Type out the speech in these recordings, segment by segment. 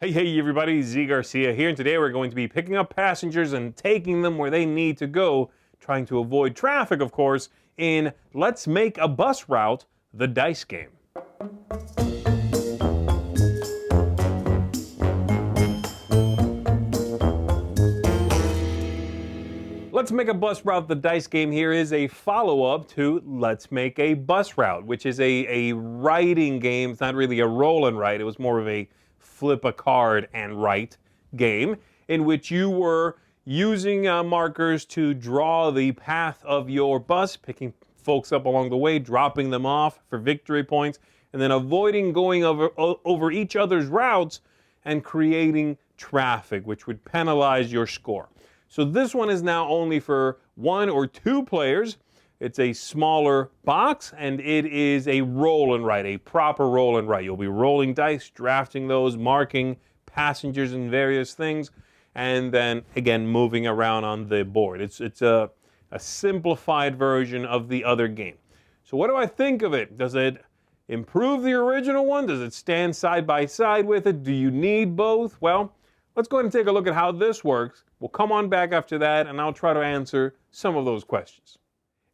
Hey everybody, Z Garcia here, and today we're going to be picking up passengers and taking them where they need to go, trying to avoid traffic, of course, in Let's Make a Bus Route, the dice game. Let's Make a Bus Route, the dice game here is a follow-up to Let's Make a Bus Route, which is a writing game. It's not really a roll and write, it was more of a flip a card and write game in which you were using markers to draw the path of your bus, picking folks up along the way, dropping them off for victory points, and then avoiding going over each other's routes and creating traffic, which would penalize your score. So this one is now only for 1 or 2 players. It's a smaller box, and it is a roll and write, a proper roll and write. You'll be rolling dice, drafting those, marking passengers and various things, and then, again, moving around on the board. It's a simplified version of the other game. So what do I think of it? Does it improve the original one? Does it stand side by side with it? Do you need both? Well, let's go ahead and take a look at how this works. We'll come on back after that, and I'll try to answer some of those questions.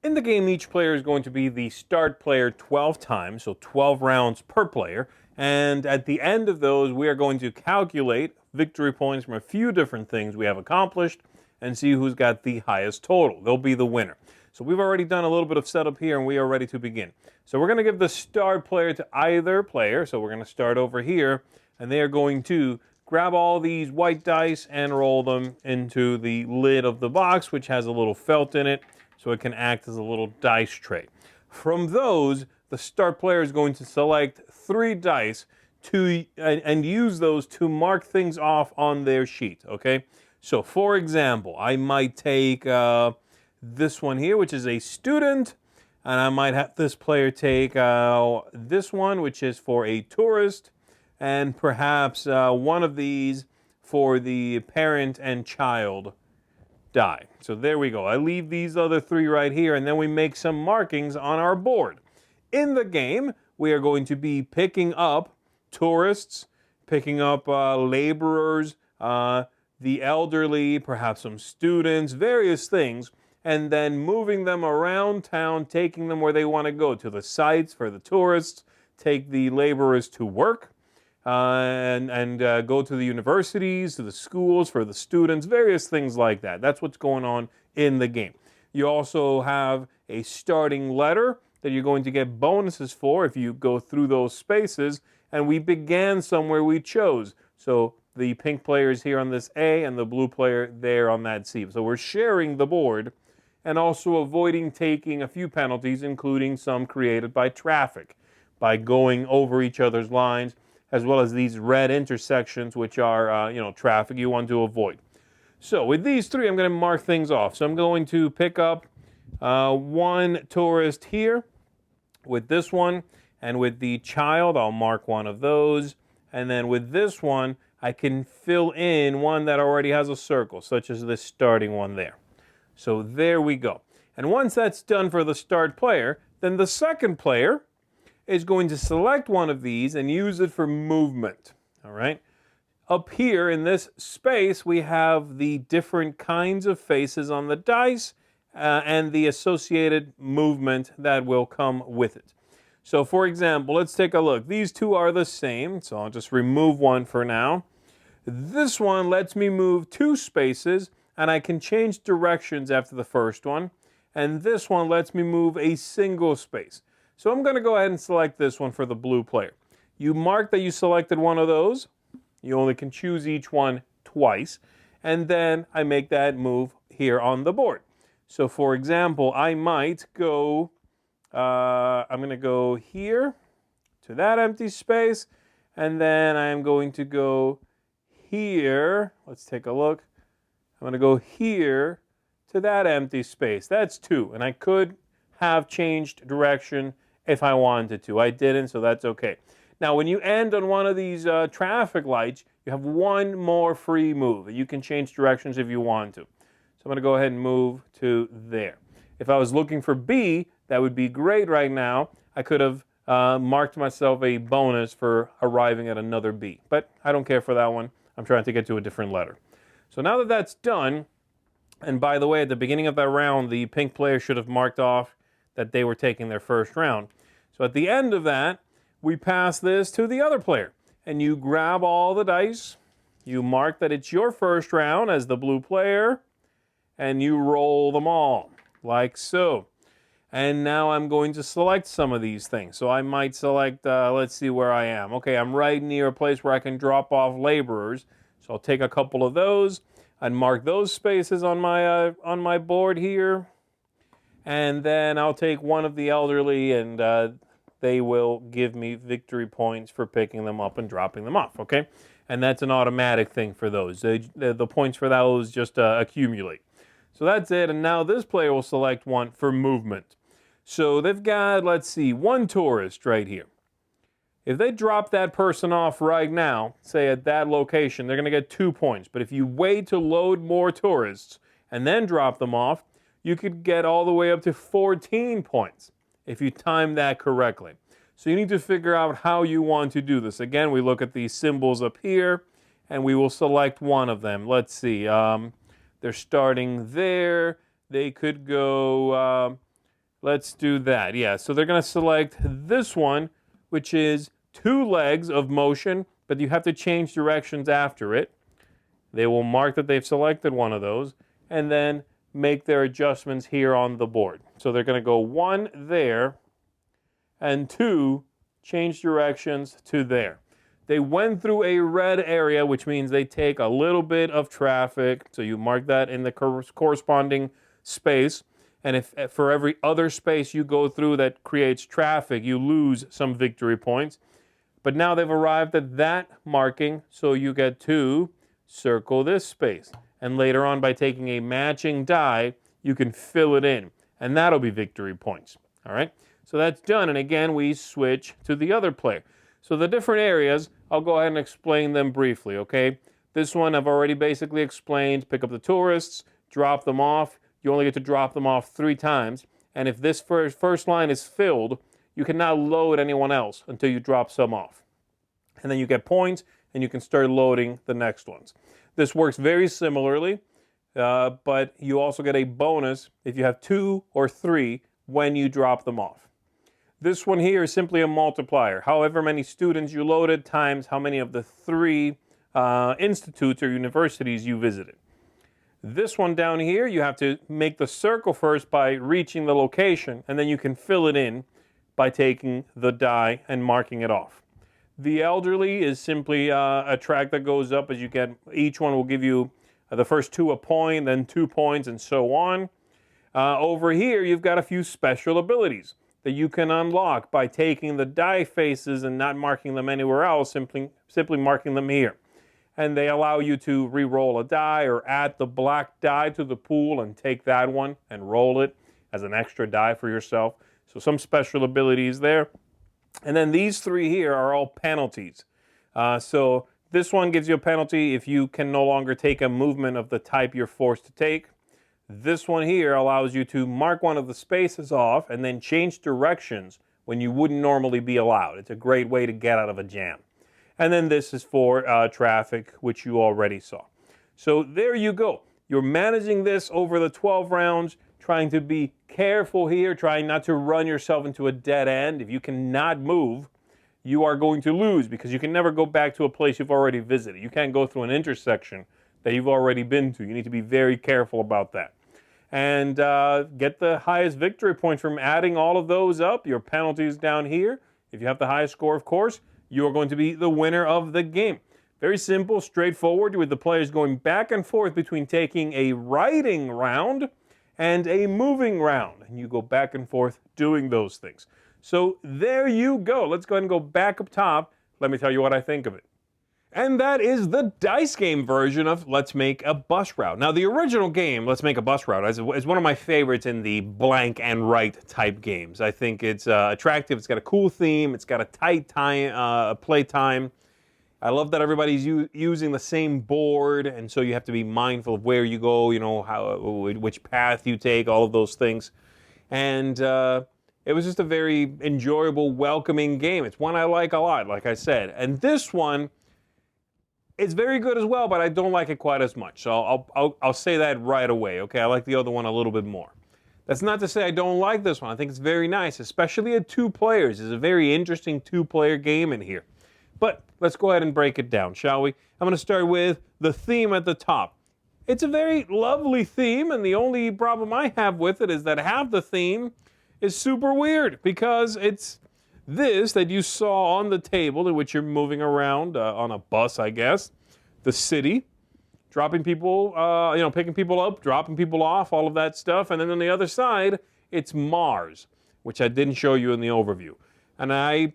In the game, each player is going to be the start player 12 times, so 12 rounds per player. And at the end of those, we are going to calculate victory points from a few different things we have accomplished and see who's got the highest total. They'll be the winner. So we've already done a little bit of setup here, and we are ready to begin. So we're going to give the start player to either player. So we're going to start over here, and they are going to grab all these white dice and roll them into the lid of the box, which has a little felt in it, so it can act as a little dice tray. From those, the start player is going to select 3 dice and use those to mark things off on their sheet, okay? So, for example, I might take this one here, which is a student, and I might have this player take this one, which is for a tourist, and perhaps one of these for the parent and child die. So there we go. I leave these other 3 right here, and then we make some markings on our board. In the game, we are going to be picking up tourists, picking up laborers, the elderly, perhaps some students, various things, and then moving them around town, taking them where they want to go, to the sites for the tourists, take the laborers to work, and go to the universities, to the schools for the students, various things like that. That's what's going on in the game. You also have a starting letter that you're going to get bonuses for if you go through those spaces, and we began somewhere we chose. So the pink player is here on this A, and the blue player there on that C. So we're sharing the board, and also avoiding taking a few penalties, including some created by traffic, by going over each other's lines, as well as these red intersections, which are, traffic you want to avoid. So with these 3, I'm going to mark things off. So I'm going to pick up 1 tourist here with this one, and with the child, I'll mark one of those. And then with this one, I can fill in one that already has a circle, such as this starting one there. So there we go. And once that's done for the start player, then the second player is going to select one of these and use it for movement, all right? Up here in this space, we have the different kinds of faces on the dice and the associated movement that will come with it. So for example, let's take a look. These 2 are the same, so I'll just remove one for now. This one lets me move 2 spaces, and I can change directions after the first one. And this one lets me move a single space. So I'm going to go ahead and select this one for the blue player. You mark that you selected one of those. You only can choose each one twice. And then I make that move here on the board. So for example, I might go, I'm going to go here to that empty space. And then I'm going to go here. Let's take a look. I'm going to go here to that empty space. That's 2. And I could have changed direction if I wanted to. I didn't, so that's okay. Now, when you end on one of these traffic lights, you have 1 more free move. You can change directions if you want to. So I'm going to go ahead and move to there. If I was looking for B, that would be great right now. I could have marked myself a bonus for arriving at another B. But I don't care for that one. I'm trying to get to a different letter. So now that that's done, and by the way, at the beginning of that round, the pink player should have marked off that they were taking their first round. So at the end of that, we pass this to the other player. And you grab all the dice, you mark that it's your first round as the blue player, and you roll them all, like so. And now I'm going to select some of these things. So I might select, let's see where I am. Okay, I'm right near a place where I can drop off laborers. So I'll take a couple of those and mark those spaces on my board here. And then I'll take one of the elderly, and they will give me victory points for picking them up and dropping them off, okay? And that's an automatic thing for those. The points for those just accumulate. So that's it, and now this player will select one for movement. So they've got, let's see, one tourist right here. If they drop that person off right now, say at that location, they're going to get 2 points. But if you wait to load more tourists and then drop them off, you could get all the way up to 14 points if you time that correctly. So you need to figure out how you want to do this. Again, we look at these symbols up here, and we will select one of them. Let's see. They're starting there. They could go, let's do that. Yeah, so they're going to select this one, which is 2 legs of motion, but you have to change directions after it. They will mark that they've selected one of those, and then make their adjustments here on the board. So they're going to go 1 there, and 2, change directions to there. They went through a red area, which means they take a little bit of traffic. So you mark that in the corresponding space. And if for every other space you go through that creates traffic, you lose some victory points. But now they've arrived at that marking, so you get to circle this space. And later on, by taking a matching die, you can fill it in. And that'll be victory points. All right? So that's done, and again, we switch to the other player. So the different areas, I'll go ahead and explain them briefly, okay? This one I've already basically explained. Pick up the tourists, drop them off. You only get to drop them off 3 times. And if this first line is filled, you can now load anyone else until you drop some off. And then you get points, and you can start loading the next ones. This works very similarly, but you also get a bonus if you have 2 or 3 when you drop them off. This one here is simply a multiplier. However many students you loaded times how many of the 3 institutes or universities you visited. This one down here, you have to make the circle first by reaching the location, and then you can fill it in by taking the die and marking it off. The elderly is simply a track that goes up as you get, each one will give you the first 2 a point, then 2 points, and so on. Over here, you've got a few special abilities that you can unlock by taking the die faces and not marking them anywhere else, simply marking them here. And they allow you to re-roll a die or add the black die to the pool and take that one and roll it as an extra die for yourself. So some special abilities there. And then these 3 here are all penalties. So this one gives you a penalty if you can no longer take a movement of the type you're forced to take. This one here allows you to mark one of the spaces off and then change directions when you wouldn't normally be allowed. It's a great way to get out of a jam. And then this is for traffic, which you already saw. So there you go. You're managing this over the 12 rounds, trying to be careful here, trying not to run yourself into a dead end. If you cannot move, you are going to lose because you can never go back to a place you've already visited. You can't go through an intersection that you've already been to. You need to be very careful about that. And get the highest victory points from adding all of those up. Your penalties down here. If you have the highest score, of course, you are going to be the winner of the game. Very simple, straightforward, with the players going back and forth between taking a writing round and a moving round. And you go back and forth doing those things. So there you go. Let's go ahead and go back up top. Let me tell you what I think of it. And that is the dice game version of Let's Make a Bus Route. Now, the original game, Let's Make a Bus Route, is one of my favorites in the blank and write type games. I think it's attractive. It's got a cool theme. It's got a tight time, play time. I love that everybody's using the same board, and so you have to be mindful of where you go, you know, which path you take, all of those things. And It was just a very enjoyable, welcoming game. It's one I like a lot, like I said. And this one is very good as well, but I don't like it quite as much. So I'll say that right away, okay? I like the other one a little bit more. That's not to say I don't like this one. I think it's very nice, especially at 2 players. It's a very interesting 2-player game in here. But let's go ahead and break it down, shall we? I'm going to start with the theme at the top. It's a very lovely theme, and the only problem I have with it is that half the theme is super weird because it's this that you saw on the table in which you're moving around on a bus, I guess, the city. Dropping people, picking people up, dropping people off, all of that stuff. And then on the other side, it's Mars, which I didn't show you in the overview. And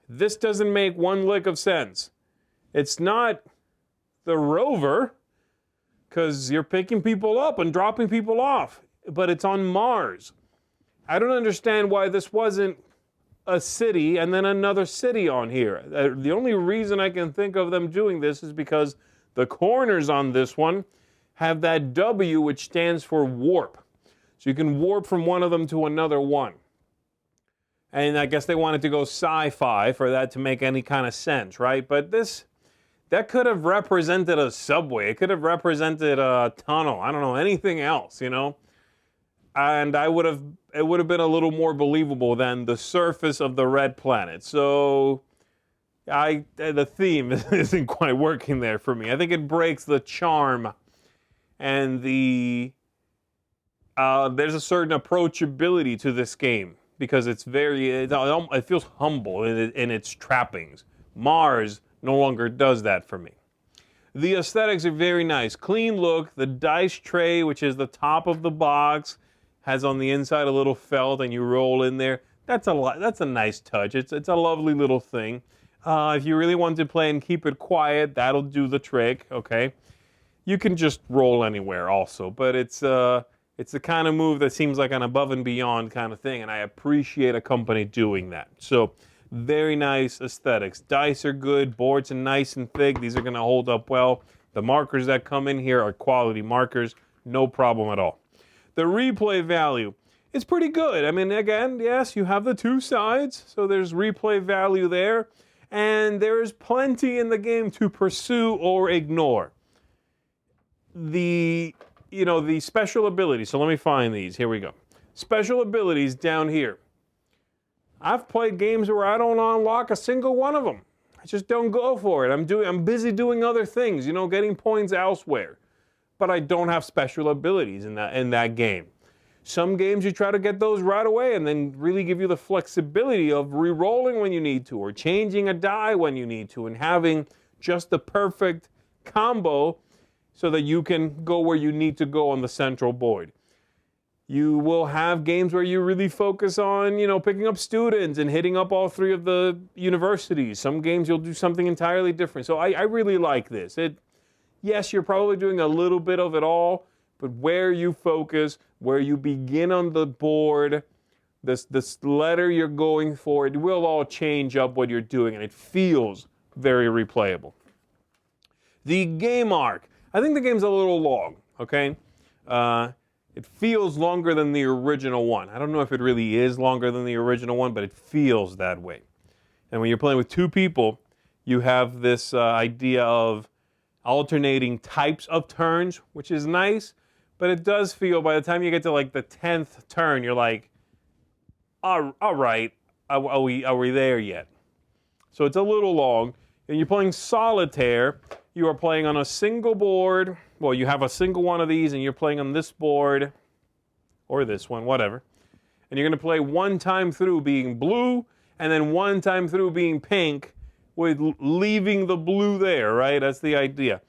this doesn't make one lick of sense. It's not the rover, because you're picking people up and dropping people off, but it's on Mars. I don't understand why this wasn't a city and then another city on here. The only reason I can think of them doing this is because the corners on this one have that W, which stands for warp. So you can warp from one of them to another one. And I guess they wanted to go sci-fi for that to make any kind of sense, right? But that could have represented a subway. It could have represented a tunnel. I don't know, anything else, And it would have been a little more believable than the surface of the red planet. So the theme isn't quite working there for me. I think it breaks the charm, and there's a certain approachability to this game because it feels humble in its trappings. Mars no longer does that for me. The aesthetics are very nice, clean look. The dice tray, which is the top of the box, has on the inside a little felt, and you roll in there. That's a nice touch. It's a lovely little thing. If you really want to play and keep it quiet, that'll do the trick, okay? You can just roll anywhere also, but it's the kind of move that seems like an above and beyond kind of thing, and I appreciate a company doing that. So, very nice aesthetics. Dice are good, boards are nice and thick. These are going to hold up well. The markers that come in here are quality markers, no problem at all. The replay value is pretty good. I mean, again, yes, you have the 2 sides, so there's replay value there. And there's plenty in the game to pursue or ignore. The special abilities. So let me find these. Here we go. Special abilities down here. I've played games where I don't unlock a single one of them. I just don't go for it. I'm busy doing other things, getting points elsewhere. But I don't have special abilities in that game. Some games you try to get those right away and then really give you the flexibility of re-rolling when you need to or changing a die when you need to and having just the perfect combo so that you can go where you need to go on the central board. You will have games where you really focus on, picking up students and hitting up all 3 of the universities. Some games you'll do something entirely different. So I really like this. Yes, you're probably doing a little bit of it all, but where you focus, where you begin on the board, this letter you're going for, it will all change up what you're doing, and it feels very replayable. The game arc. I think the game's a little long, okay? It feels longer than the original one. I don't know if it really is longer than the original one, but it feels that way. And when you're playing with 2 people, you have this idea of alternating types of turns, which is nice. But it does feel, by the time you get to like the 10th turn, you're like, all right, are we there yet? So it's a little long. And you're playing solitaire. You are playing on a single board. Well, you have a single one of these, and you're playing on this board, or this one, whatever. And you're going to play one time through being blue, and then one time through being pink, with leaving the blue there, right? That's the idea.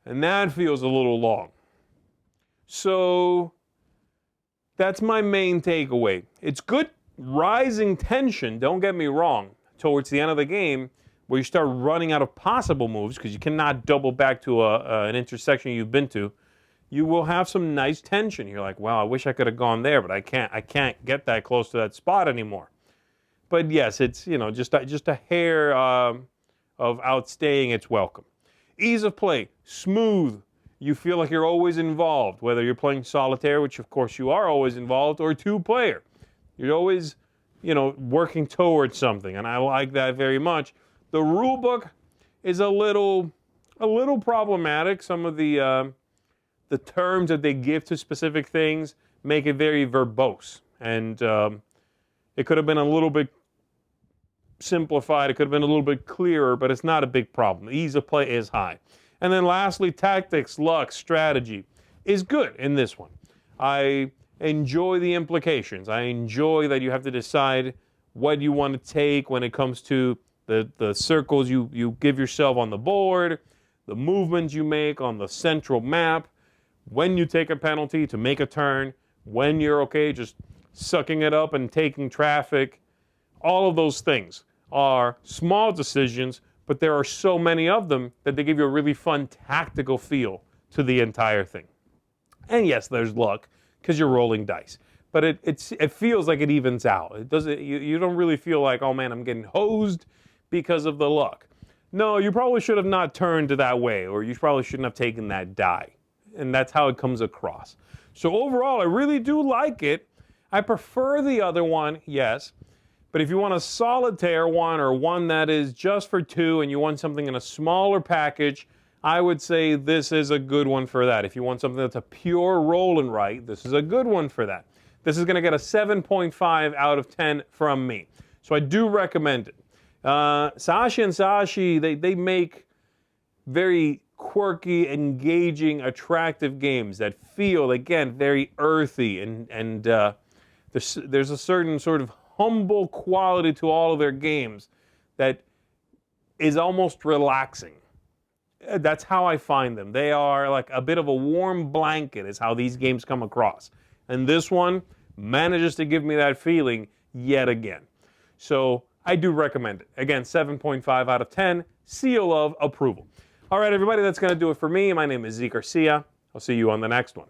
And that feels a little long. So that's my main takeaway. It's good rising tension, don't get me wrong, towards the end of the game where you start running out of possible moves because you cannot double back to an intersection you've been to. You will have some nice tension. You're like, wow, I wish I could have gone there, but I can't get that close to that spot anymore. But yes, it's just a hair of outstaying its welcome. Ease of play, smooth. You feel like you're always involved, whether you're playing solitaire, which of course you are always involved, or 2-player. You're always working towards something, and I like that very much. The rule book is a little problematic. Some of the terms that they give to specific things make it very verbose, and it could have been a little bit simplified. It could have been a little bit clearer, but it's not a big problem. The ease of play is high. And then lastly, tactics, luck, strategy is good in this one. I enjoy the implications. I enjoy that you have to decide what you want to take when it comes to the circles you give yourself on the board, the movements you make on the central map, when you take a penalty to make a turn, when you're okay just sucking it up and taking traffic. All of those things are small decisions, but there are so many of them that they give you a really fun tactical feel to the entire thing. And yes, there's luck because you're rolling dice, but it feels like it evens out. It doesn't. You don't really feel like, oh man, I'm getting hosed because of the luck. No, you probably should have not turned that way, or you probably shouldn't have taken that die, and that's how it comes across. So overall, I really do like it. I prefer the other one, yes. But if you want a solitaire one, or one that is just for two and you want something in a smaller package, I would say this is a good one for that. If you want something that's a pure roll and write, this is a good one for that. This is going to get a 7.5 out of 10 from me. So I do recommend it. Saashi and Saashi, they make very quirky, engaging, attractive games that feel, again, very earthy, and there's a certain sort of humble quality to all of their games that is almost relaxing. That's how I find them. They are like a bit of a warm blanket is how these games come across. And this one manages to give me that feeling yet again. So I do recommend it. Again, 7.5 out of 10, seal of approval. All right, everybody, that's going to do it for me. My name is Garcia. I'll see you on the next one.